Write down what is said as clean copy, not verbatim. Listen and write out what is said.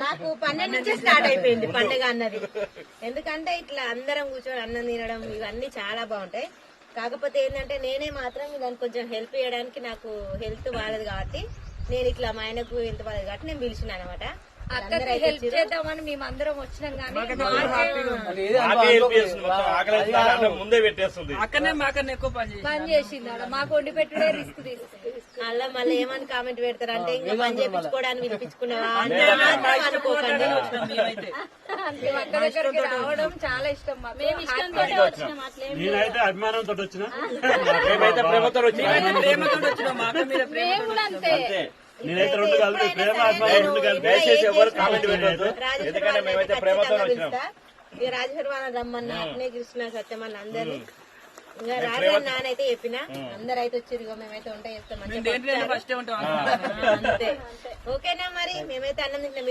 మాకు 12 నుంచే స్టార్ట్ అయిపోయింది పండుగ అన్నది. ఎందుకంటే ఇట్లా అందరం కూర్చొని అన్నం తినడం ఇవన్నీ చాలా బాగుంటాయి. కాకపోతే ఏంటంటే నేనే మాత్రం దానికి కొంచెం హెల్ప్ చేయడానికి నాకు హెల్త్ బాగాలేదు కాబట్టి నేను ఇట్లా మా ఆయనకు హెల్త్ బాగాలేదు కాబట్టి నేను పిలిచిన అనమాట. అక్కడికి హెల్ప్ చేద్దామని మేము అందరం వచ్చినాం కానీ ముందే పెట్టేస్తుంది. పని చేసింది అలా మాకు వండి పెట్టుడే రిస్క్ తీసుకుంది. అలా మళ్ళీ ఏమని కామెంట్ పెడతారు అంటే ఇంకా పని చేయించుకోవడానికి వినిపించుకున్నావా అనుకోకండి. అంటే అక్క దగ్గరికి రావడం చాలా ఇష్టం మాకు. మేము ఇష్టంతో వచ్చినాం. నేనైతే అభిమానంతో వచ్చిన, మేమైతే ప్రేమతో వచ్చిన. మేము కూడా అంతే. నేనైతే రెండు కలిపి ప్రేమ అభిమానం రెండు కలిపి దయచేసి ఎవరు కామెంట్ పెట్టద్దు. ఎందుకంటే మేమైతే ప్రేమతో వచ్చినాం. ఇక రాజేశ్వరి వాళ్ళని రమ్మన్నా అట్నే కృష్ణ సత్యమన్న అందరినీ ఇంకా రాజు నానైతే చెప్పిన అందరు అయితే వచ్చి మేమైతే వంట చేస్తాం అంతే. ఓకేనా మరి మేమైతే అన్నం తింటాం.